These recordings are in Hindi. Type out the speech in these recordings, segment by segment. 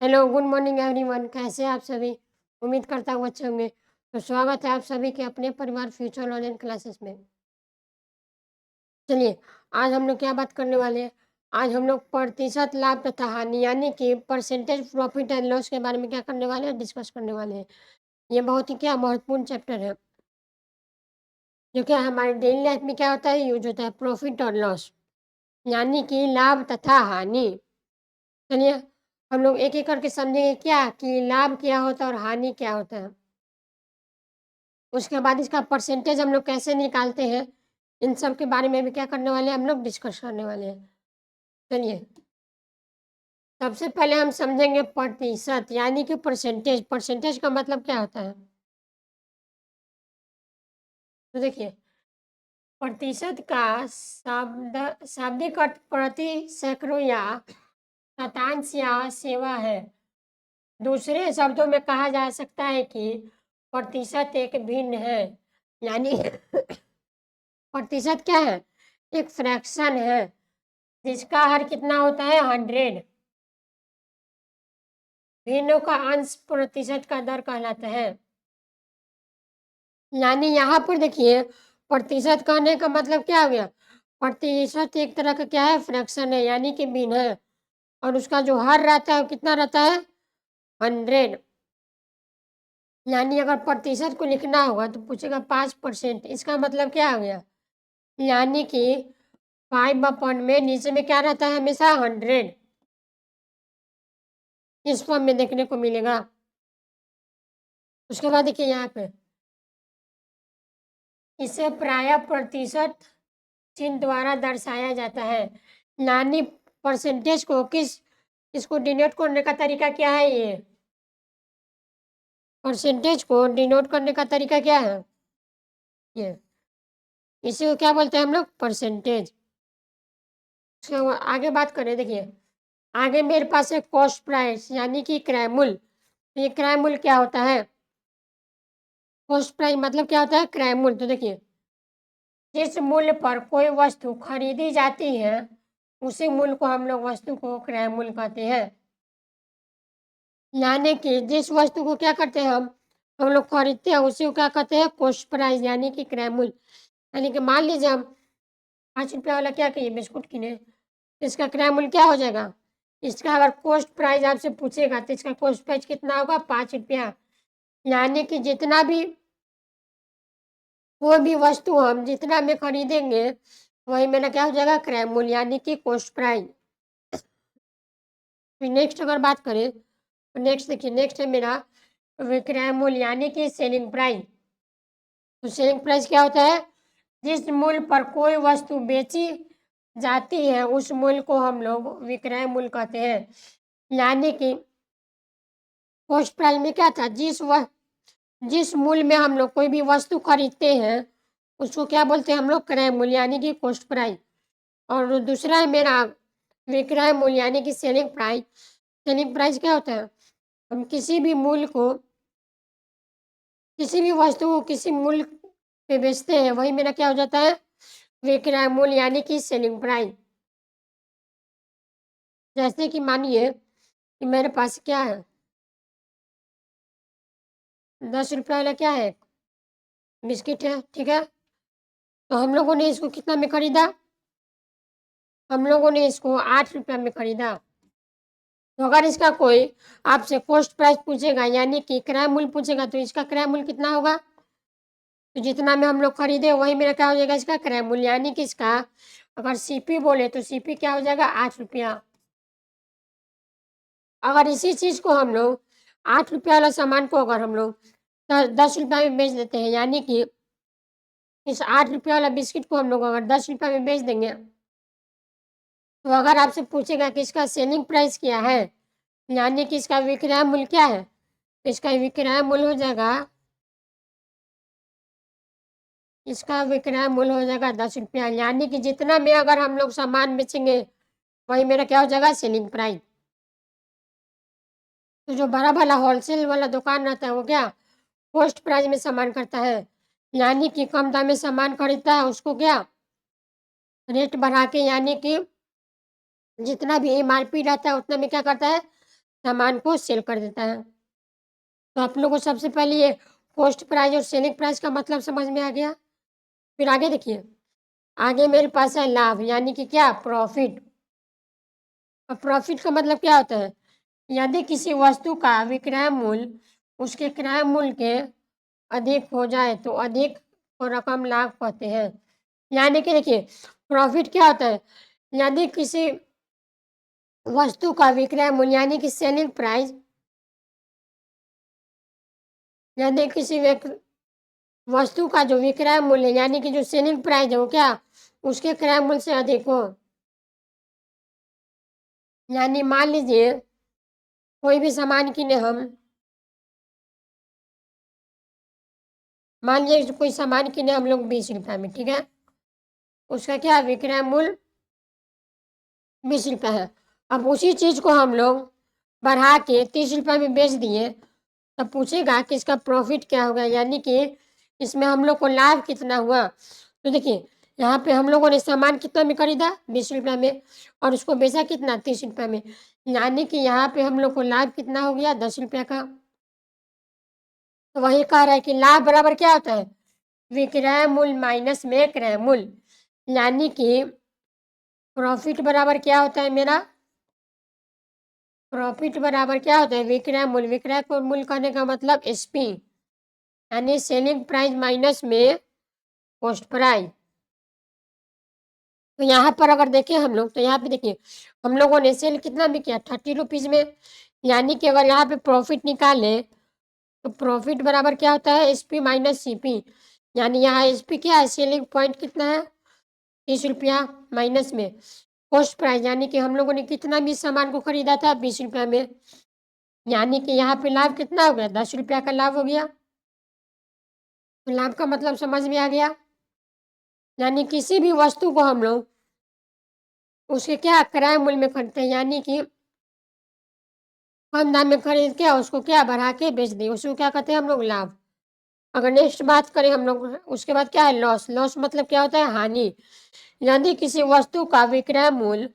Hello, good morning everyone. कैसे हैं आप सभी? उम्मीद करता हूँ अच्छे होंगे। तो स्वागत है आप सभी के अपने परिवार फ्यूचर ऑनलाइन क्लासेस में। चलिए, आज हम लोग क्या बात करने वाले हैं? आज हम लोग प्रतिशत लाभ तथा हानि यानी कि परसेंटेज प्रॉफिट एंड लॉस के बारे में क्या करने वाले हैं? डिस्कस करने वाले हैं। ये बहुत ही क्या महत्वपूर्ण चैप्टर है, जो क्या हमारे डेली लाइफ में क्या होता है, यूज होता है, प्रॉफिट और लॉस यानी कि लाभ तथा हानि। चलिए, हम लोग एक-एक करके समझेंगे क्या कि लाभ क्या होता है और हानि क्या होता है। उसके बाद इसका परसेंटेज हम लोग कैसे निकालते हैं, इन सब के बारे में भी क्या करने वाले हैं, हम लोग डिस्कस करने वाले हैं। चलिए, सबसे पहले हम समझेंगे प्रतिशत यानी कि परसेंटेज। परसेंटेज का मतलब क्या होता है? तो देखिए, प्रतिशत का शाब्दिक अर्थ प्रति, सैकड़ों या शतांश या सेवा है। दूसरे शब्दों में कहा जा सकता है कि प्रतिशत एक भिन्न है, यानी प्रतिशत क्या है? एक फ्रैक्शन है जिसका हर कितना होता है? 100। भिन्नों का अंश प्रतिशत का दर कहलाता है। यानी यहाँ पर देखिए, प्रतिशत कहने का मतलब क्या हो गया? प्रतिशत एक तरह का क्या है? फ्रैक्शन है, यानी कि भिन्न है। और उसका जो हर रहता है वो कितना रहता है? 100। यानी अगर प्रतिशत को लिखना होगा तो पूछेगा 5%। इसका मतलब क्या हो गया? यानी कि 5 में नीचे में क्या रहता है? हमेशा 100। इस फॉर्म में देखने को मिलेगा। उसके बाद देखिए यहाँ पे, इसे प्रायः प्रतिशत चिन्ह द्वारा दर्शाया जाता है। यानी परसेंटेज को इसको डिनोट करने का तरीका क्या है ये? परसेंटेज को डिनोट करने का तरीका क्या है? ये। इसी को क्या बोलते हैं हम लोग? परसेंटेज। उसके आगे बात करें, देखिए, आगे मेरे पास है कॉस्ट प्राइस यानी कि क्रय मूल्य। तो ये क्रय मूल्य क्या होता है? कॉस्ट प्राइस मतलब क्या होता है? क्रय मूल्य। तो देखिए, जिस मूल्य पर कोई वस्तु खरीदी जाती है, उसी मूल्य को हम लोग वस्तु को क्रय मूल्य कहते हैं। यानी कि जिस वस्तु को क्या करते हैं हम लोग खरीदते हैं, उसी को क्या कहते हैं? कॉस्ट प्राइस यानी कि क्रय मूल्य। यानी कि मान लीजिए हम 5 रुपये वाला क्या कहिए बिस्कुट किने, तो इसका क्रय मूल्य क्या हो जाएगा? इसका अगर कॉस्ट प्राइस आपसे पूछेगा तो इसका कॉस्ट प्राइस कितना होगा? 5 रुपया। यानी कि जितना भी कोई भी वस्तु हम जितना में खरीदेंगे, वही मेरा क्या हो जाएगा? क्रय मूल्य यानी कि कॉस्ट प्राइस। फिर नेक्स्ट अगर बात करें, तो नेक्स्ट देखिए, नेक्स्ट है मेरा विक्रय मूल्य यानी कि सेलिंग प्राइस। तो सेलिंग प्राइस क्या होता है? जिस मूल्य पर कोई वस्तु बेची जाती है, उस मूल्य को हम लोग विक्रय मूल्य कहते हैं। यानी कि कॉस्ट प्राइस में क्या था? जिस मूल्य में हम लोग कोई भी वस्तु खरीदते हैं, उसको क्या बोलते हैं हम लोग? क्रय मूल्य यानी कि कॉस्ट प्राइस। और दूसरा है मेरा विक्रय मूल्य यानी कि सेलिंग प्राइस। सेलिंग प्राइस क्या होता है? हम किसी भी मूल्य को, किसी भी वस्तु को किसी मूल्य पे बेचते हैं, वही मेरा क्या हो जाता है? विक्रय मूल्य यानी कि सेलिंग प्राइस। जैसे कि मानिए कि मेरे पास क्या है? 10 रुपये वाला क्या है? बिस्किट है, ठीक है? तो हम लोगों ने इसको कितना में खरीदा? हम लोगों ने इसको 8 रुपये में खरीदा। तो अगर इसका कोई आपसे कॉस्ट प्राइस पूछेगा यानी कि क्रय मूल्य पूछेगा, तो इसका क्रय मूल्य कितना होगा? तो जितना में हम लोग खरीदे वही मेरा क्या हो जाएगा? इसका क्रय मूल्य। यानी कि इसका अगर सीपी बोले तो सीपी क्या हो जाएगा? 8 रुपया। अगर इसी चीज़ को हम लोग 8 रुपये वाला सामान को अगर हम लोग 10 रुपये में बेच देते हैं, यानी कि इस 8 रुपये वाला बिस्किट को हम लोग अगर 10 रुपये में बेच देंगे, तो अगर आपसे पूछेगा कि इसका सेलिंग प्राइस क्या है, यानी कि इसका विक्रय मूल्य क्या है, तो इसका विक्रय मूल्य हो जाएगा, इसका विक्रय मूल्य हो जाएगा 10 रुपया। यानी कि जितना में अगर हम लोग सामान बेचेंगे, वही मेरा क्या हो जाएगा? Selling price. तो जो बड़ा वाला होलसेल वाला दुकान रहता है, वो क्या कॉस्ट प्राइस में सामान करता है, यानी कि कम दाम में सामान खरीदता है, उसको क्या रेट बढ़ा के, यानी कि जितना भी एमआरपी रहता है उतना में क्या करता है? सामान को सेल कर देता है। तो आप लोगों को सबसे पहले ये कॉस्ट प्राइस और सेलिंग प्राइस का मतलब समझ में आ गया। फिर आगे देखिए, आगे मेरे पास है लाभ यानी कि क्या प्रॉफ़िट। अब प्रॉफ़िट का मतलब क्या होता है? यदि किसी वस्तु का विक्रय मूल्य उसके क्रय मूल्य के अधिक हो जाए तो अधिक को रकम लाभ कहते हैं। यानी कि देखिए, प्रॉफ़िट क्या होता है? यदि किसी वस्तु का विक्रय मूल्य यानी कि सेलिंग प्राइस, यदि किसी वस्तु का जो विक्रय मूल्य यानी कि जो सेलिंग प्राइस है वो क्या उसके क्रय मूल्य से अधिक हो। यानी मान लीजिए कोई भी सामान किने हम, मान लीजिए कोई सामान किने हम लोग 20 रुपये में, ठीक है? उसका क्या विक्रय मूल्य 20 रुपये है। अब उसी चीज़ को हम लोग बढ़ा के 30 रुपये में बेच दिए, तब पूछेगा कि इसका प्रॉफ़िट क्या होगा, यानी कि इसमें हम लोग को लाभ कितना हुआ। तो देखिए, यहाँ पे हम लोगों ने सामान कितना में खरीदा 20 रुपये में और उसको बेचा कितना 30 रुपये में, यानी कि यहाँ पे हम लोग को लाभ कितना हो गया 10 रुपये का। तो वही कह रहा है कि लाभ बराबर क्या होता है? विक्रय मूल्य माइनस में क्रय मूल्य, यानी कि प्रॉफ़िट बराबर क्या होता है मेरा? प्रॉफ़िट बराबर क्या होता है? विक्रय मूल्य। विक्रय को मूल्य कहने का मतलब एसपी, यानी सेलिंग प्राइस माइनस में कॉस्ट प्राइस। तो यहाँ पर अगर देखें हम लोग, तो यहाँ पे देखिए हम लोगों ने सेल कितना में किया 30 रुपीज़ में, यानी कि अगर यहाँ पे प्रॉफ़िट निकालें तो प्रॉफ़िट बराबर क्या होता है? एसपी माइनस सीपी, यानी यहाँ एसपी क्या है? सेलिंग पॉइंट कितना है? 30 रुपया माइनस में कॉस्ट प्राइस, यानी कि हम लोगों ने कितना भी सामान को खरीदा था 20 रुपये में, यानी कि यहाँ पे लाभ कितना हो गया 10 रुपया का लाभ हो गया। तो लाभ का मतलब समझ में आ गया। यानी किसी भी वस्तु को हम लोग उसके क्या क्रय मूल्य में खरीदते हैं, यानी कि कम दाम में खरीद के उसको क्या बढ़ा के बेच दिए, उसको क्या कहते हैं हम लोग लाभ। अगर नेक्स्ट बात करें हम लोग, उसके बाद क्या है लॉस। लॉस मतलब क्या होता है? हानि। यदि किसी वस्तु का विक्रय मूल्य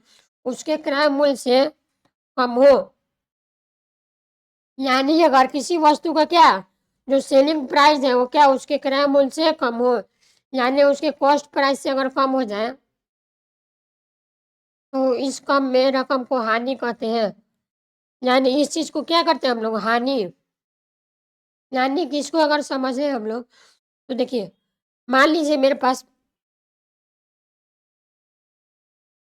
उसके क्रय मूल्य से कम हो, यानी अगर किसी वस्तु का क्या जो सेलिंग प्राइस है वो क्या उसके क्रय मूल्य से कम हो, यानी उसके कॉस्ट प्राइस से अगर कम हो जाए, तो इस कम में रकम को हानि कहते हैं। यानी इस चीज़ को क्या करते हैं हम लोग? हानि। यानी कि इसको अगर समझें हम लोग, तो देखिए मान लीजिए मेरे पास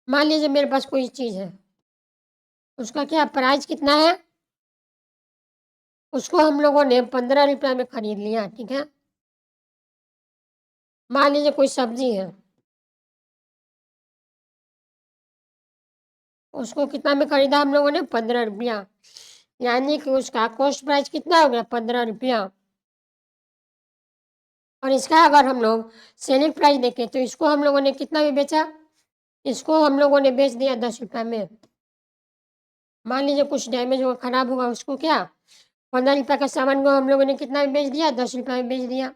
मान लीजिए मेरे पास कोई चीज़ है, उसका क्या प्राइस कितना है? उसको हम लोगों ने 15 रुपये में खरीद लिया, ठीक है? मान लीजिए कोई सब्जी है, उसको कितना में खरीदा हम लोगों ने? 15 रुपया, यानी कि उसका कॉस्ट प्राइस कितना हो गया? 15 रुपया। और इसका अगर हम लोग सेलिंग प्राइस देखें तो इसको हम लोगों ने कितना में बेचा? इसको हम लोगों ने बेच दिया 10 रुपये में। मान लीजिए कुछ डैमेज हुआ, खराब हुआ, उसको क्या 15 रुपये का सामान को हम लोगों ने कितना में बेच दिया? 10 रुपये में बेच दिया।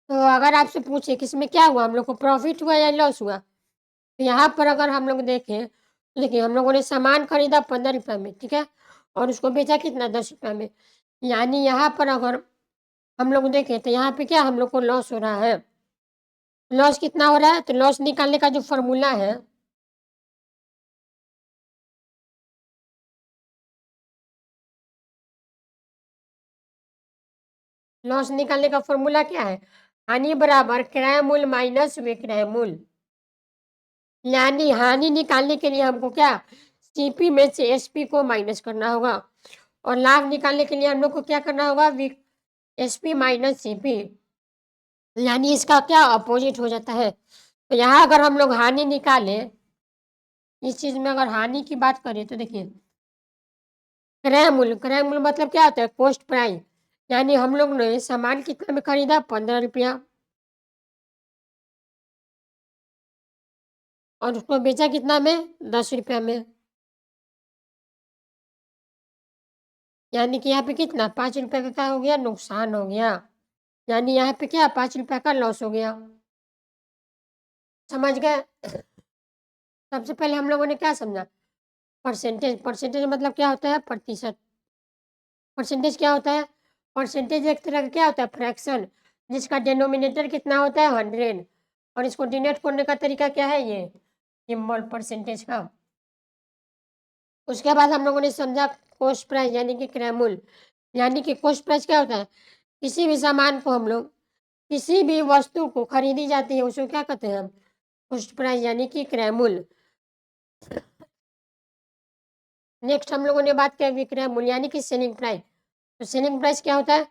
तो अगर आपसे पूछे कि इसमें क्या हुआ, हम लोग को प्रॉफिट हुआ या लॉस हुआ, तो यहाँ पर अगर हम लोग देखें तो देखिए हम लोगों ने सामान खरीदा 15 रुपये में, ठीक है? और उसको बेचा कितना 10 रुपये में, यानी यहाँ पर अगर हम लोग देखें तो यहाँ पे क्या हम लोग को लॉस हो रहा है। लॉस कितना हो रहा है? तो लॉस निकालने का जो फॉर्मूला है, लॉस निकालने का फॉर्मूला क्या है? हानि बराबर क्रय मूल्य माइनस विक्रय मूल्य। यानी हानि निकालने के लिए हमको क्या सीपी में से एसपी को माइनस करना होगा, और लाभ निकालने के लिए हम लोग को क्या करना होगा? एसपी माइनस सीपी, यानी इसका क्या अपोजिट हो जाता है। तो यहाँ अगर हम लोग हानि निकालें, इस चीज़ में अगर हानि की बात करें तो देखिए क्रय मूल्य मतलब क्या होता है? कॉस्ट प्राइस, यानी हम लोग ने सामान कितने में खरीदा 15 रुपया, और उसको बेचा कितना में? 10 रुपया में, यानी कि यहाँ पे कितना 5 रुपये का क्या हो गया? नुकसान हो गया। यानी यहाँ पे क्या 5 रुपये का लॉस हो गया। समझ गए? सबसे पहले हम लोगों ने क्या समझा? परसेंटेज, परसेंटेज मतलब क्या होता है? प्रतिशत। परसेंटेज क्या होता है? परसेंटेज एक तरह का क्या होता है? फ्रैक्शन, जिसका डिनोमिनेटर कितना होता है? 100, और इसको डिनोट करने का तरीका क्या है? ये सिंबल परसेंटेज का। उसके बाद हम लोगों ने समझा कॉस्ट प्राइस यानी कि क्रय मूल्य। यानी कि कॉस्ट प्राइस क्या होता है? किसी भी सामान को हम लोग, किसी भी वस्तु को खरीदी जाती है, उसको क्या कहते हैं हम? कॉस्ट प्राइस यानी कि क्रय मूल्य। नेक्स्ट हम लोगों ने बात की विक्रय मूल्य यानी कि सेलिंग प्राइस। तो सेलिंग प्राइस क्या होता है?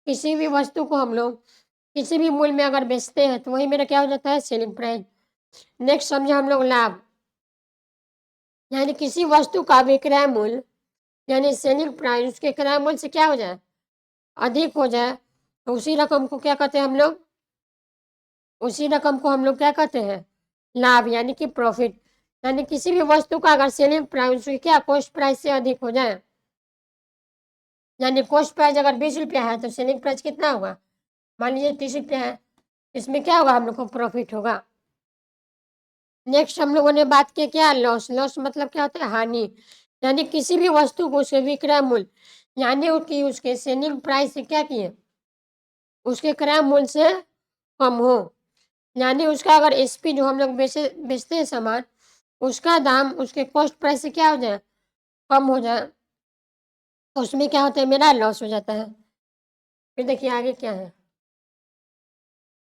किसी भी वस्तु को हम लोग किसी भी मूल्य में अगर बेचते हैं तो वही मेरा क्या हो जाता है? Selling price. नेक्स्ट समझे हम लोग लाभ, यानी किसी वस्तु का विक्रय मूल्य यानी सेलिंग प्राइस उसके क्रय मूल्य से क्या हो जाए? अधिक हो जाए, तो उसी रकम को क्या कहते हैं हम लोग? उसी रकम को हम लोग क्या कहते हैं? लाभ यानी कि प्रॉफिट। यानी किसी भी वस्तु का अगर सेलिंग प्राइस उसकी क्या कॉस्ट प्राइस से अधिक हो जाए, यानी कॉस्ट प्राइस अगर 20 रुपया है तो सेलिंग प्राइस कितना होगा? मान लीजिए 30 रुपया है, इसमें क्या होगा? हम लोग को प्रॉफिट होगा। नेक्स्ट हम लोगों ने बात की क्या? लॉस। लॉस मतलब क्या होता है? हानि। यानी किसी भी वस्तु को उसके विक्रय मूल्य यानी कि उसके सेलिंग प्राइस से क्या किए? उसके क्रय मूल्य से कम हो। यानी उसका अगर एसपी जो हम लोग बेचते हैं सामान, उसका दाम उसके कॉस्ट प्राइस से क्या हो जाए? कम हो जाए, तो उसमें क्या होता है? मेरा लॉस हो जाता है। फिर देखिए आगे क्या है?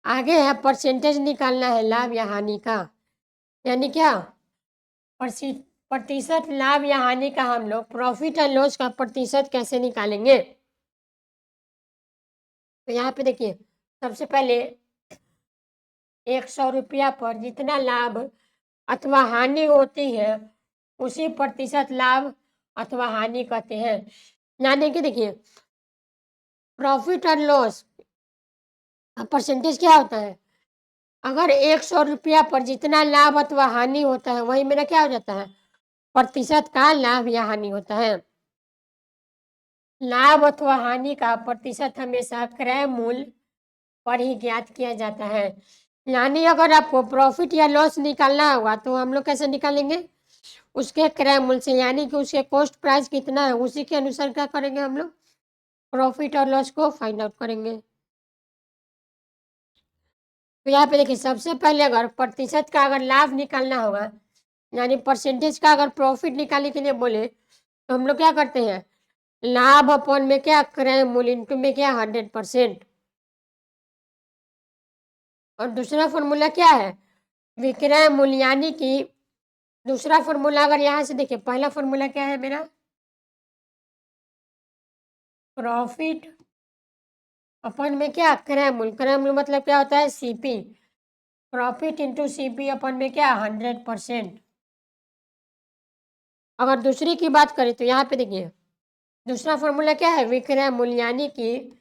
आगे है परसेंटेज निकालना है लाभ या हानि का। यानी क्या? परसी प्रतिशत लाभ या हानि का हम लोग प्रॉफिट एंड लॉस का प्रतिशत कैसे निकालेंगे? तो यहाँ पे देखिए, सबसे पहले 100 रुपया पर जितना लाभ अथवा हानि होती है, उसी प्रतिशत लाभ अथवा हानि कहते हैं। यानी कि देखिए, प्रॉफिट और लॉस का परसेंटेज क्या होता है? अगर 100 रुपया पर जितना लाभ अथवा हानि होता है, वही मेरा क्या हो जाता है? प्रतिशत का लाभ या हानि होता है। लाभ अथवा हानि का प्रतिशत हमेशा क्रय मूल्य पर ही ज्ञात किया जाता है। यानी अगर आपको प्रॉफिट या लॉस निकालना होगा तो हम लोग कैसे निकालेंगे? उसके क्रय मूल्य से, यानी कि उसके कॉस्ट प्राइस कितना है उसी के अनुसार क्या करेंगे हम लोग? प्रॉफिट और लॉस को फाइंड आउट करेंगे। तो यहाँ पे देखिए, सबसे पहले अगर प्रतिशत का अगर लाभ निकालना होगा, यानी परसेंटेज का अगर प्रॉफिट निकालने के लिए बोले, तो हम लोग क्या करते हैं? लाभ अपॉन में क्या? क्रय मूल्य इंटू में क्या? 100%। और दूसरा फॉर्मूला क्या है? विक्रय मूल्य, यानी कि दूसरा फॉर्मूला अगर यहाँ से देखिए, पहला फॉर्मूला क्या है मेरा? प्रॉफिट अपन में क्या? क्रय मूल्य। क्रय मूल्य मतलब क्या होता है? सीपी। प्रॉफिट इंटू सीपी अपन में क्या? 100%। अगर दूसरी की बात करें तो यहाँ पे देखिए, दूसरा फॉर्मूला क्या है? विक्रय मूल्य, यानी कि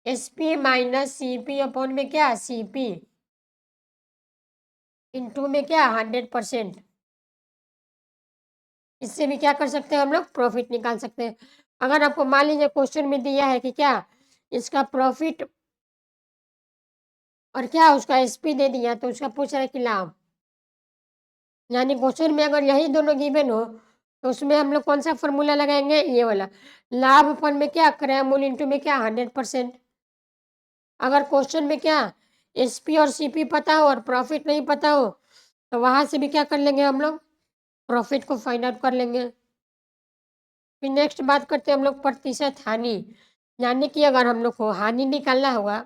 एसपी माइनस सीपी अपन में क्या? सीपी इंटू में क्या? 100%। इससे भी क्या कर सकते हैं हम लोग? प्रॉफिट निकाल सकते हैं। अगर आपको मान लीजिए क्वेश्चन में दिया है कि क्या इसका प्रॉफिट और क्या उसका एसपी दे दिया, तो उसका पूछ रहा है कि लाभ, यानी क्वेश्चन में अगर यही दोनों गिवन हो तो उसमें हम लोग कौन सा फॉर्मूला लगाएंगे? ये वाला। लाभ अपन में क्या? क्रय मूल्य इंटू में क्या? 100%। अगर क्वेश्चन में क्या एसपी और सीपी पता हो और प्रॉफिट नहीं पता हो, तो वहां से भी क्या कर लेंगे हम लोग? प्रॉफिट को फाइंड आउट कर लेंगे। फिर नेक्स्ट बात करते हैं हम लोग प्रतिशत हानि। यानी कि अगर हम लोग को हानि निकालना होगा,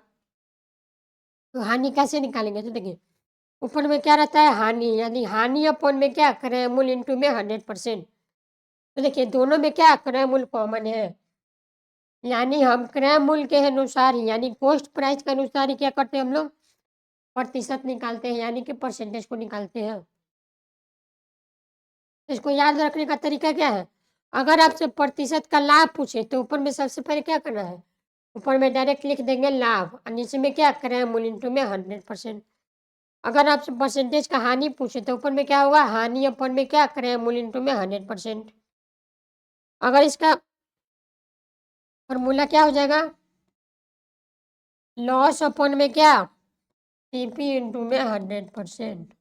तो हानि कैसे निकालेंगे? तो देखिए, ऊपर में क्या रहता है? हानि, यानी हानि अपॉन में क्या? क्रय मूल्य इंटू में 100%। तो देखिए, दोनों में क्या? क्रय मूल्य कॉमन है। यानी हम क्रय मूल्य के अनुसार ही, यानी कॉस्ट प्राइस के अनुसार ही क्या करते हैं हम लोग? प्रतिशत निकालते हैं, यानी कि परसेंटेज को निकालते हैं। इसको याद रखने का तरीका क्या है? अगर आपसे प्रतिशत का लाभ पूछे तो ऊपर में सबसे पहले क्या करना है? ऊपर में डायरेक्ट लिख देंगे लाभ और नीचे में क्या? क्रय मूल्य इंटू में 100%। अगर आपसे परसेंटेज का हानि पूछे तो ऊपर में क्या होगा? हानि अपन में क्या? क्रय मूल्य इंटू में 100%। अगर इसका फॉर्मूला क्या हो जाएगा? लॉस अपन में क्या? सीपी इंटू में 100%।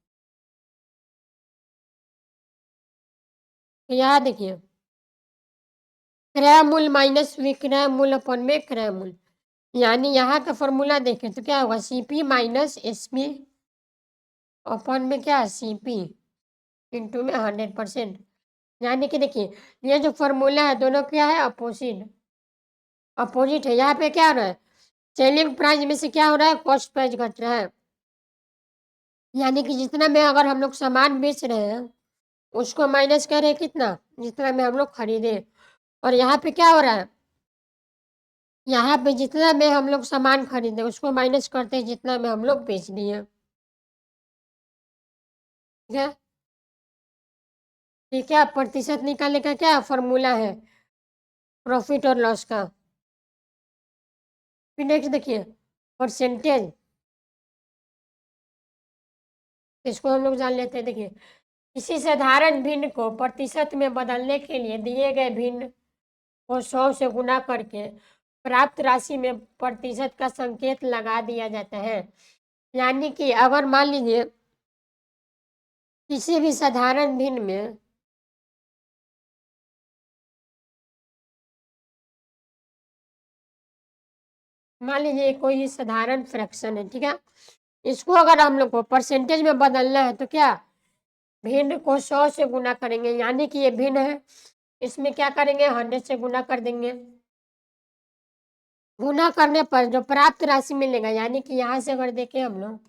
तो यहाँ देखिए, क्रय मूल्य माइनस विक्रय मूल्य अपन में क्रय मूल्य, यानी यहाँ का फॉर्मूला देखें तो क्या होगा, सीपी माइनस एसपी अपन में क्या है, सीपी इंटू में 100%। यानी कि देखिए, ये जो फॉर्मूला है दोनों क्या है, अपोजिट अपोजिट है। यहाँ पे क्या हो रहा है, सेलिंग प्राइस में से क्या हो रहा है, कॉस्ट प्राइस घट रहा है। यानी कि जितना में अगर हम लोग सामान बेच रहे हैं, उसको माइनस करें कितना, जितना में हम लोग खरीदे। और यहाँ पे क्या हो रहा है, यहाँ पे जितना में हम लोग सामान खरीदे उसको माइनस करते हैं जितना में हम लोग बेच दिए। ठीक है, ठीक है। प्रतिशत निकालने का क्या फॉर्मूला है, प्रॉफिट और लॉस का। फिर नेक्स्ट देखिए, परसेंटेज, इसको हम लोग जान लेते हैं। देखिए, किसी साधारण भिन्न को प्रतिशत में बदलने के लिए दिए गए भिन्न को 100 से गुना करके प्राप्त राशि में प्रतिशत का संकेत लगा दिया जाता है। यानी कि अगर मान लीजिए किसी भी साधारण भिन्न में मान लीजिए कोई साधारण फ्रैक्शन है, ठीक है, इसको अगर हम लोग को परसेंटेज में बदलना है तो क्या, भिन्न को 100 से गुना करेंगे, यानी कि ये भिन्न है, इसमें क्या करेंगे, 100 से गुना कर देंगे। गुना करने पर जो प्राप्त राशि मिलेगा, यानी कि यहाँ से अगर देखें हम लोग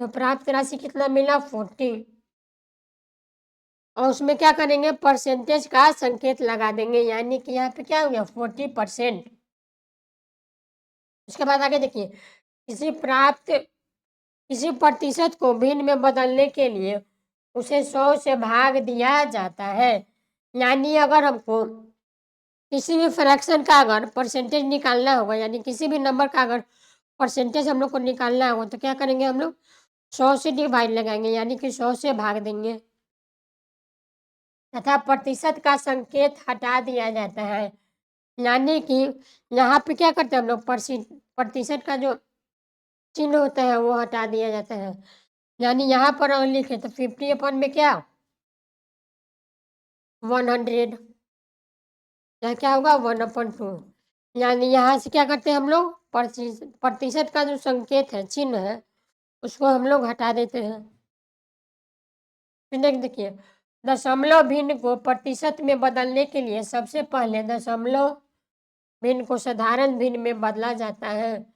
तो प्राप्त राशि कितना मिला, 40। और उसमें क्या करेंगे, परसेंटेज का संकेत लगा देंगे, यानी कि यहाँ पे क्या हो गया, 40%। उसके बाद आगे देखिए, किसी प्रतिशत को भिन्न में बदलने के लिए उसे 100 से भाग दिया जाता है। यानी अगर हमको किसी भी फ्रैक्शन का अगर परसेंटेज निकालना होगा, यानी किसी भी नंबर का अगर परसेंटेज हम लोग को निकालना होगा तो क्या करेंगे, हम लोग 100 से डिवाइड लगाएंगे, यानी कि 100 से भाग देंगे तथा प्रतिशत का संकेत हटा दिया जाता है। यानी कि यहाँ पे क्या करते हैं हम लोग, प्रतिशत का जो चिन्ह होता है वो हटा दिया जाता है। यानी यहाँ पर अगर लिखे तो 50 अपन में क्या, 100, यहाँ क्या होगा, 1/2। यानी यहाँ से क्या करते हैं हम लोग, प्रतिशत का जो संकेत है, चिन्ह है, उसको हम लोग हटा देते हैं। फिर नेक्स्ट देखिए, दशमलव भिन्न को प्रतिशत में बदलने के लिए सबसे पहले दशमलव भिन्न को साधारण भिन्न में बदला जाता है।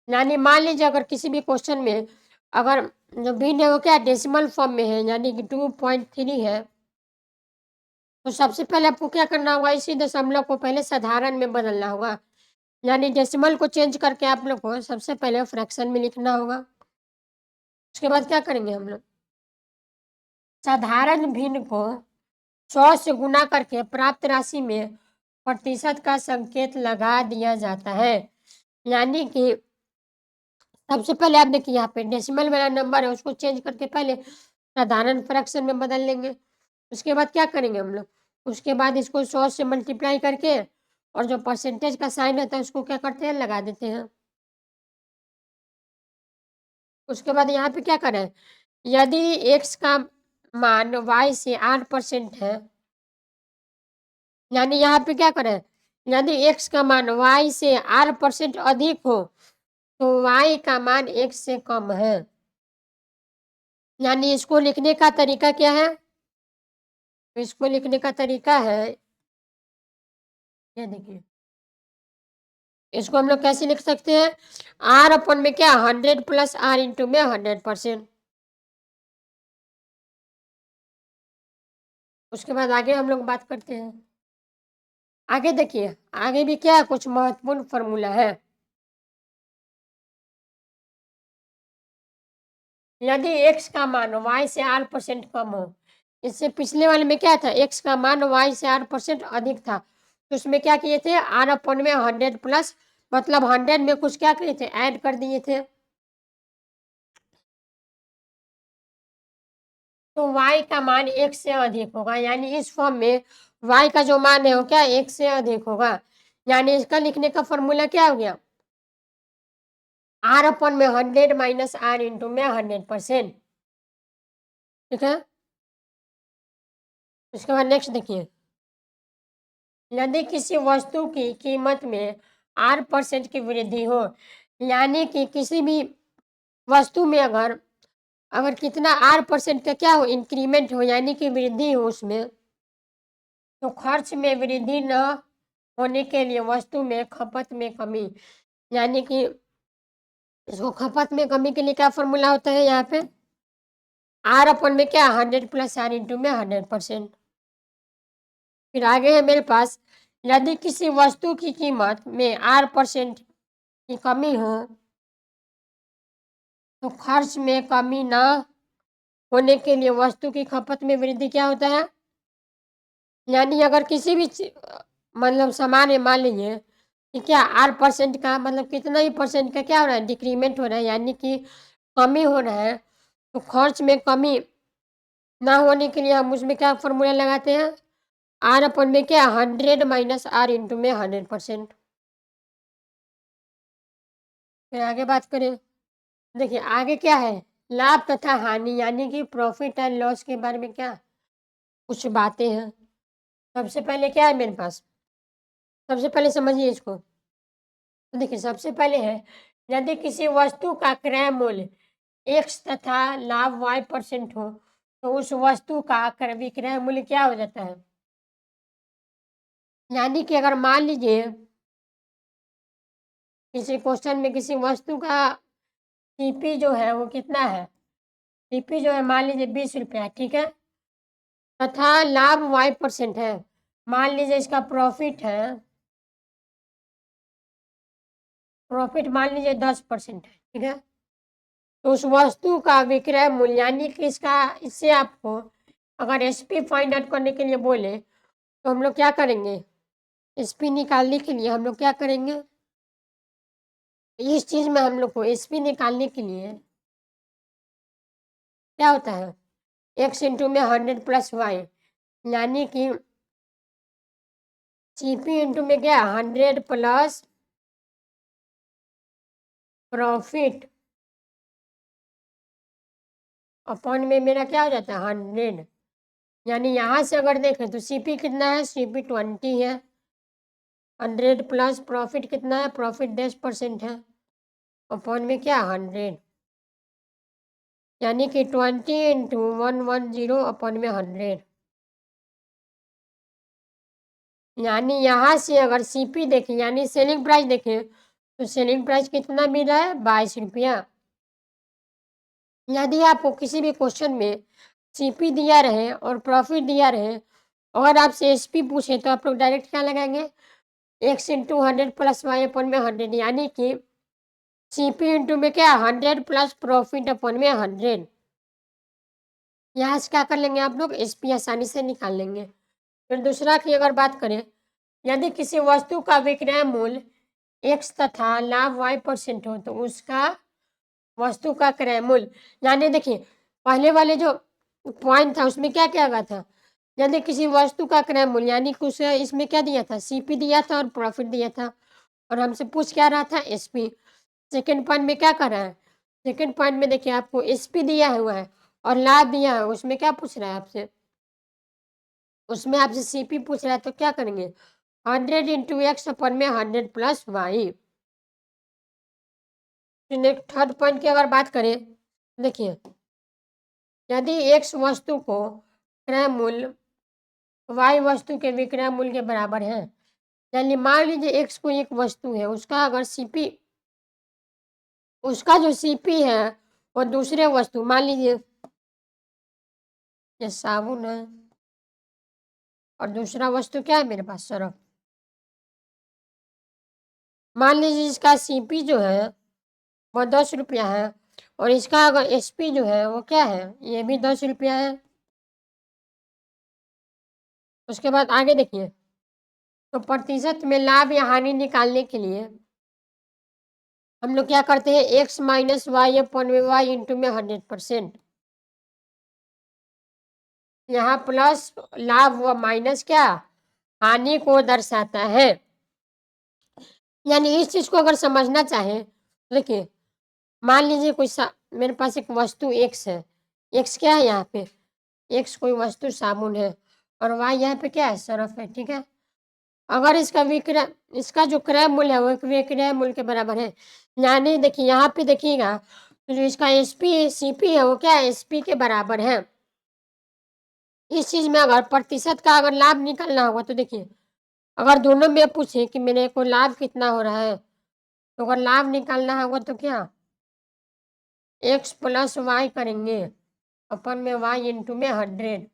यानी मान लीजिए अगर किसी भी क्वेश्चन में अगर जो भिन्न है वो क्या डेसिमल फॉर्म में है, यानी कि 2.3 है, तो सबसे पहले आपको क्या करना होगा, इसी दशमलव को पहले साधारण में बदलना होगा। यानी डेसिमल को चेंज करके आप लोग को सबसे पहले फ्रैक्शन में लिखना होगा। उसके बाद क्या करेंगे हम लोग, साधारण भिन्न को 100 से गुना करके प्राप्त राशि में प्रतिशत का संकेत लगा दिया जाता है। यानी कि सबसे पहले आप देखिए, यहाँ पे डेसिमल वाला नंबर है उसको चेंज करके पहले साधारण फ्रैक्शन में बदल लेंगे। उसके बाद क्या करेंगे हम लोग, उसके बाद इसको 100 से मल्टीप्लाई करके और जो परसेंटेज का साइन रहता है उसको क्या करते हैं, लगा देते हैं। उसके बाद यहाँ पे क्या करें, यदि x का मान y से 8% है, यानी यहाँ पे क्या करें, यदि x का मान y से 8% अधिक हो तो y का मान x से कम है। यानी इसको लिखने का तरीका क्या है, इसको लिखने का तरीका है, ये देखिए, इसको हम लोग कैसे लिख सकते हैं, r अपन में क्या 100 प्लस r इंटू में 100%। उसके बाद आगे हम लोग बात करते हैं। आगे देखिए, आगे भी क्या कुछ महत्वपूर्ण फॉर्मूला है। यदि x का मान y से 8% कम हो, इससे पिछले वाले में क्या था, x का मान y से 8% अधिक था, तो उसमें क्या किए थे, r अपन में 100 प्लस, मतलब 100 में कुछ क्या किए थे, ऐड कर दिए थे, तो y का मान 1 से अधिक होगा। यानी इस फॉर्म में y का जो मान है वो क्या 1 से अधिक होगा। यानी इसका लिखने का फॉर्मूला क्या हो गया, r अपन में 100 माइनस r इंटू में 100%। ठीक है, उसके बाद नेक्स्ट देखिए, यदि किसी वस्तु की कीमत में 8% की वृद्धि हो, यानी कि किसी भी वस्तु में अगर अगर कितना 8% का क्या हो, इंक्रीमेंट हो, यानी कि वृद्धि हो उसमें, तो खर्च में वृद्धि न होने के लिए वस्तु में खपत में कमी, यानी कि इसको खपत में कमी के लिए क्या फॉर्मूला होता है यहाँ पे, आर अपन में क्या 100 प्लस आर इंटू में 100%। फिर आगे है मेरे पास, यदि किसी वस्तु की कीमत में 8% की कमी हो, तो खर्च में कमी न होने के लिए वस्तु की खपत में वृद्धि क्या होता है, यानी अगर किसी भी मतलब सामान है, मान लीजिए कि क्या 8% का मतलब कितना ही परसेंट का क्या हो रहा है, डिक्रीमेंट हो रहा है, यानी कि कमी हो रहा है, तो खर्च में कमी ना होने के लिए हम उसमें क्या फॉर्मूला लगाते हैं, आर अपन में क्या 100 माइनस आर इंटू में 100%। फिर आगे बात करें, देखिए आगे क्या है, लाभ तथा हानि, यानी कि प्रॉफिट एंड लॉस के बारे में क्या कुछ बातें हैं। सबसे पहले क्या है मेरे पास, सबसे पहले समझिए इसको। तो देखिए सबसे पहले है, यदि किसी वस्तु का क्रय मूल्य एक्स तथा लाभ y% हो, तो उस वस्तु का विक्रय मूल्य क्या हो जाता है, यानी कि अगर मान लीजिए किसी क्वेश्चन में किसी वस्तु का सीपी जो है वो कितना है, सीपी जो है मान लीजिए 20 रुपया, ठीक है, तथा लाभ y% है, मान लीजिए इसका प्रॉफिट मान लीजिए 10% है, ठीक है, तो उस वस्तु का विक्रय मूल्य, यानी कि इसका इससे आपको अगर एसपी फाइंड आउट करने के लिए बोले, तो हम लोग क्या करेंगे, एसपी निकालने के लिए हम लोग क्या करेंगे, इस चीज़ में हम लोग को एसपी निकालने के लिए क्या होता है, एक्स इंटू में 100 प्लस वाई, यानी कि सीपी इंटू में क्या 100 प्लस प्रॉफिट अपॉन में मेरा क्या हो जाता है 100, यानी यहाँ से अगर देखें तो सीपी कितना है, सीपी 20 है, 100 प्लस प्रॉफिट कितना है, प्रॉफिट 10% है, अपॉन में क्या 100, यानी कि 20 इंटू 110 अपॉन में 100, यानी यहाँ से अगर सीपी देखें यानी सेलिंग प्राइस देखें, तो सेलिंग प्राइस कितना मिल रहा है 22 रुपया। यदि आपको किसी भी क्वेश्चन में सीपी दिया रहे और प्रॉफिट दिया रहे, अगर आपसे एसपी पूछे, तो आप लोग डायरेक्ट क्या लगाएंगे, एक्स इंटू 100 प्लस वाई अपन में 100, यानी कि सीपी इंटू में क्या 100 प्लस प्रॉफिट अपन में 100, यहाँ से क्या कर लेंगे आप लोग, एसपी आसानी से निकाल लेंगे। फिर दूसरा की अगर बात करें, यदि किसी वस्तु का विक्रय मूल्य एक्स तथा लाभ y% हो, तो उसका वस्तु का क्रय मूल्य, यानी देखिए पहले वाले जो पॉइंट था उसमें क्या क्या गया था, यदि किसी वस्तु का क्रय मूल्य, यानी कुछ इसमें क्या दिया था, सीपी दिया था और प्रॉफिट दिया था, और हमसे पूछ क्या रहा था, एसपी। सेकंड पॉइंट में क्या कर रहा है, सेकंड पॉइंट में देखिए आपको एसपी दिया हुआ है और लाभ दिया है, उसमें क्या पूछ रहा है आपसे, उसमें आपसे सीपी पूछ रहा है, तो क्या करेंगे 100 इंटू एक्स अपन में 100 प्लस वाई। थर्ड पॉइंट की अगर बात करें, देखिए यदि एक्स वस्तु को क्रय मूल्य वाई वस्तु के विक्रय मूल्य के बराबर है, यानी मान लीजिए एक्स को एक वस्तु है, उसका अगर सीपी, उसका जो सीपी है वो दूसरे वस्तु, मान लीजिए ये साबुन है और दूसरा वस्तु क्या है मेरे पास, सरफ, मान लीजिए इसका सीपी जो है वो 10 रुपया है, और इसका अगर एसपी जो है वो क्या है, ये भी 10 रुपया है। उसके बाद आगे देखिए, तो प्रतिशत में लाभ या हानि निकालने के लिए हम लोग क्या करते हैं, एक्स माइनस वाई अपन में वाई इंटू में 100%, यहाँ प्लस लाभ व माइनस क्या हानि को दर्शाता है। यानी इस चीज को अगर समझना चाहे, देखिए मान लीजिए कोई मेरे पास एक वस्तु एक्स है, एक्स क्या है यहाँ पे, एक्स कोई वस्तु साबुन है, और y यहाँ पे क्या है? सरफ है, ठीक है? अगर इसका जो क्रय मूल्य है वो एक विक्रय मूल्य के बराबर है। यानी देखिए यहाँ पे देखिएगा, तो जो इसका एसपी सीपी है वो क्या है? एसपी के बराबर है। इस चीज़ में अगर प्रतिशत का अगर लाभ निकालना होगा तो देखिए, अगर दोनों में पूछे कि मेरे को लाभ कितना हो रहा है, तो अगर लाभ निकालना होगा तो क्या? x प्लस वाई करेंगे, अपन में y इंटू में 100।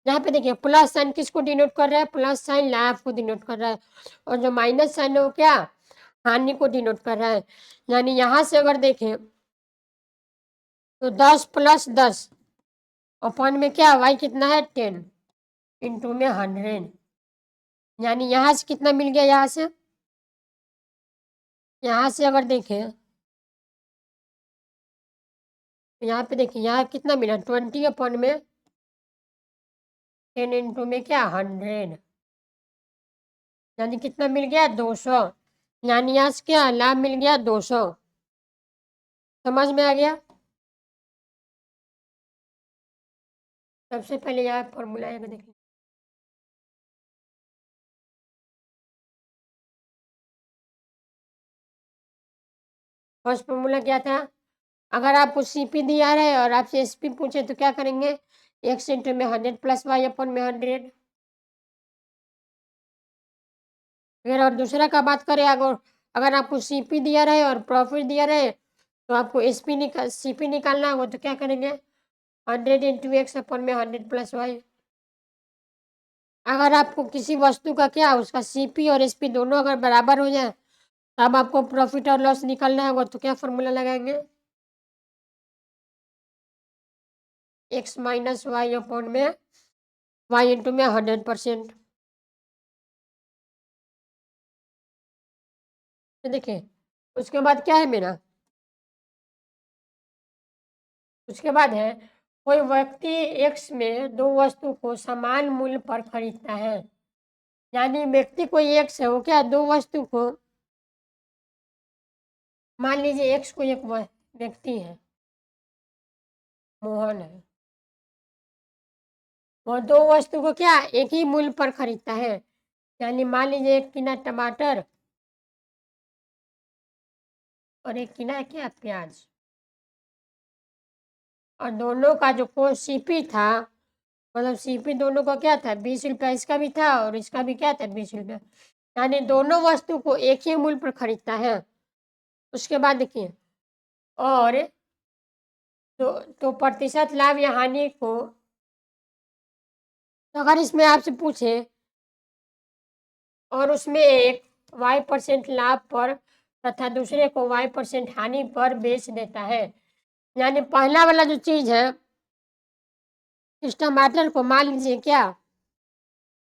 यहाँ पे देखिए प्लस साइन किसको डिनोट कर रहा है? प्लस साइन लाभ को डिनोट कर रहा है, और जो माइनस साइन है वो क्या? हानि को डिनोट कर रहा है। यानी यहाँ से अगर देखें तो 10 प्लस 10 अपन में क्या? y कितना है? 10 इंटू में 100। यानी यहाँ से कितना मिल गया? यहाँ से अगर देखें, तो यहाँ पे देखिए यहाँ कितना मिला? 20 अपन में 10 इंटू में क्या? 100। यानी कितना मिल गया? 200। यानी यहाँ से क्या लाभ मिल गया? 200। समझ में आ गया? सबसे पहले यहाँ फॉर्मूला है देखिए, फर्स्ट फॉर्मूला क्या था? अगर आपको सीपी दिया रहे और आपसे एसपी पूछे तो क्या करेंगे? एक्स इंटू में 100 प्लस वाई अपन में 100। फिर और दूसरा का बात करें, अगर अगर आपको सीपी दिया रहे और प्रॉफिट दिया रहे तो आपको सीपी निकालना होगा तो क्या करेंगे? 100 इंटू एक्स अपन में 100 प्लस वाई। अगर आपको किसी वस्तु का क्या उसका सीपी और एसपी दोनों अगर बराबर हो जाए, तब आपको प्रॉफिट और लॉस निकालना होगा तो क्या फॉर्मूला लगाएंगे? एक्स माइनस वाई अपॉन में वाई इंटू में 100%। तो देखिए उसके बाद क्या है मेरा? उसके बाद है, कोई व्यक्ति एक्स में दो वस्तु को समान मूल्य पर खरीदता है। यानी व्यक्ति कोई एक्स है वो क्या? दो वस्तु को, मान लीजिए एक्स को एक व्यक्ति है, मोहन है, वो दो वस्तु को क्या एक ही मूल्य पर खरीदता है। यानी मान लीजिए 1 किलो टमाटर और 1 किलो क्या? प्याज। और दोनों का जो सीपी था, मतलब सीपी दोनों का क्या था? 20 रुपया इसका भी था और इसका भी क्या था? 20 रुपया। यानी दोनों वस्तु को एक ही मूल्य पर खरीदता है। उसके बाद देखिए, और तो प्रतिशत लाभ या हानि को, तो अगर इसमें आपसे पूछे और उसमें एक y% लाभ पर तथा दूसरे को y% हानि पर बेच देता है। यानी पहला वाला जो चीज़ है, इस टमाटर को मान लीजिए क्या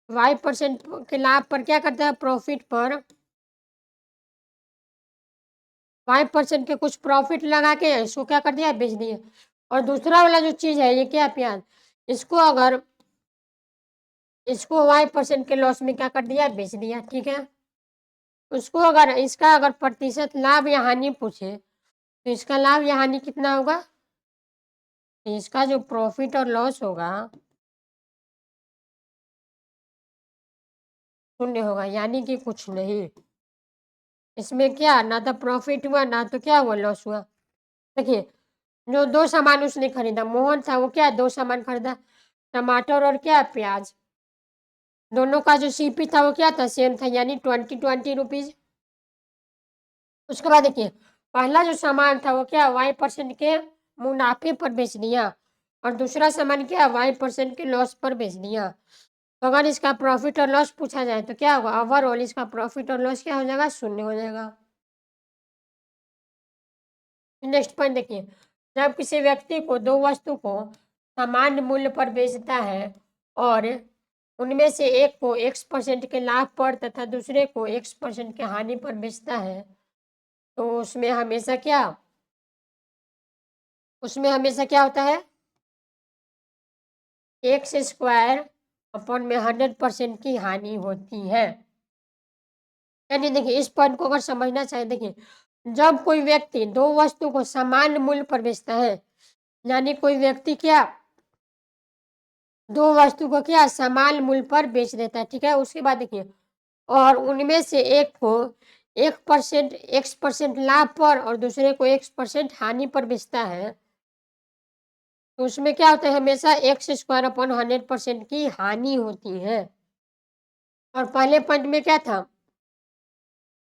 y% के लाभ पर क्या करता है? प्रॉफिट पर y% के कुछ प्रॉफिट लगा के इसको क्या कर दिया? बेच दिया। और दूसरा वाला जो चीज़ है ये क्या? प्याज। इसको अगर इसको y% के लॉस में क्या कर दिया? बेच दिया, ठीक है? उसको अगर इसका अगर प्रतिशत लाभ या हानि पूछे तो इसका लाभ या हानि कितना होगा? तो इसका जो प्रॉफिट और लॉस होगा शून्य होगा, यानी कि कुछ नहीं। इसमें क्या ना तो प्रॉफिट हुआ ना तो क्या हुआ? लॉस हुआ। देखिए जो दो सामान उसने खरीदा, मोहन था वो क्या? दो सामान खरीदा, टमाटर और क्या? प्याज। दोनों का जो सीपी था वो क्या था? सेम था, यानी 20 उसके बाद देखिए पहला जो सामान था वो क्या? y% के मुनाफे पर बेच दिया और दूसरा सामान क्या? y% के लॉस पर बेच दिया। तो अगर इसका प्रॉफिट और लॉस पूछा जाए तो क्या होगा? ओवरऑल इसका प्रॉफिट और लॉस क्या हो जाएगा? शून्य हो जाएगा। नेक्स्ट पॉइंट देखिए, जब किसी व्यक्ति को दो वस्तु को समान मूल्य पर बेचता है और उनमें से एक को x% के लाभ पर तथा दूसरे को x% के हानि पर बेचता है, तो उसमें हमेशा क्या होता है? एक्स स्क्वायर अपॉन में 100% की हानि होती है। यानी देखिए इस पॉइंट को अगर समझना चाहे, देखिए जब कोई व्यक्ति दो वस्तु को समान मूल्य पर बेचता है, यानी कोई व्यक्ति क्या 2 वस्तु को क्या समान मूल्य पर बेच देता है, ठीक है? उसके बाद देखिए और उनमें से एक को 1% X% लाभ पर और दूसरे को X% हानि पर बेचता है, तो उसमें क्या होता है हमेशा एक्स स्क्वायर अपॉन 100% की हानि होती है। और पहले पॉइंट में क्या था?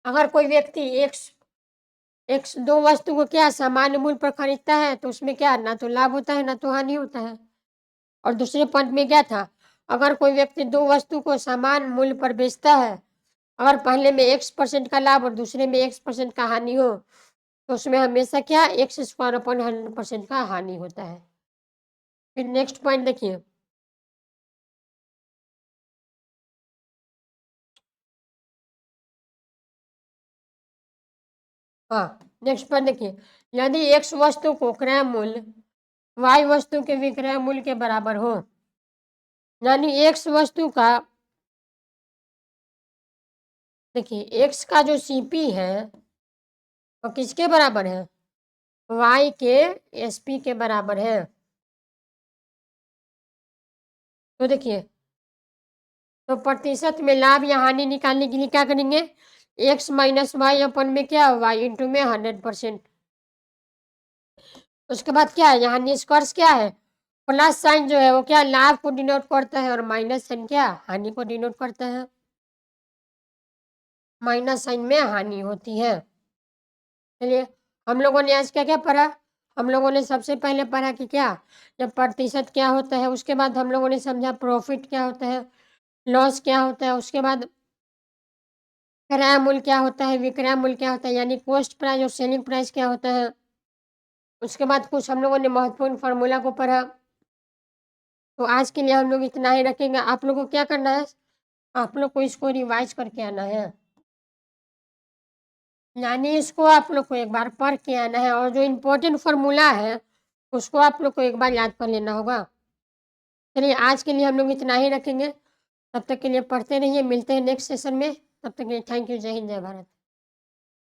अगर कोई व्यक्ति एक्स एक्स 2 वस्तु को क्या सामान्य मूल्य पर खरीदता है, तो उसमें क्या ना तो लाभ होता है, ना तो हानि होता है। और दूसरे पॉइंट में क्या था? अगर कोई व्यक्ति 2 वस्तु को समान मूल्य पर बेचता है, अगर पहले में X% का लाभ और दूसरे में X% का हानि हो, तो उसमें हमेशा क्या एक्स स्क्वायर अपॉन 100% का हानि होता है। फिर नेक्स्ट पॉइंट देखिए। हाँ, नेक्स्ट पॉइंट देखिए, यदि एक्स वस्तु को क्रय मूल्य वाई वस्तु के विक्रय मूल्य के बराबर हो, यानी एक्स वस्तु का देखिए एक्स का जो सीपी है वो किसके बराबर है? वाई के एसपी के बराबर है। तो देखिए, तो प्रतिशत में लाभ या हानि निकालने के लिए क्या करेंगे? एक्स माइनस वाई अपन में क्या वाई इंटू में 100%। उसके बाद क्या है यहाँ निष्कर्ष क्या है? प्लस साइन जो है वो क्या लाभ को डिनोट करता है और माइनस साइन क्या हानि को डिनोट करता है। माइनस साइन में हानि होती है। चलिए, हम लोगों ने आज क्या-क्या पढ़ा? हम लोगों ने सबसे पहले पढ़ा कि क्या जब प्रतिशत क्या होता है, उसके बाद हम लोगों ने समझा प्रॉफिट क्या होता है, लॉस क्या होता है, उसके बाद क्रय मूल्य क्या होता है, विक्रय मूल्य क्या होता है, यानी कॉस्ट प्राइस और सेलिंग प्राइस क्या होता है। उसके बाद कुछ हम लोगों ने महत्वपूर्ण फार्मूला को पढ़ा। तो आज के लिए हम लोग इतना ही रखेंगे। आप लोगों को क्या करना है? आप लोग को इसको रिवाइज़ करके आना है। यानी इसको आप लोग को एक बार पढ़ के आना है और जो इम्पोर्टेंट फ़ॉर्मूला है, उसको आप लोग को एक बार याद कर लेना होगा। चलिए, आज के लिए हम लोग इतना ही रखेंगे। तब तक के लिए पढ़ते रहिए, मिलते हैं नेक्स्ट सेशन में। तब तक के लिए थैंक यू। जय हिंद, जय भारत।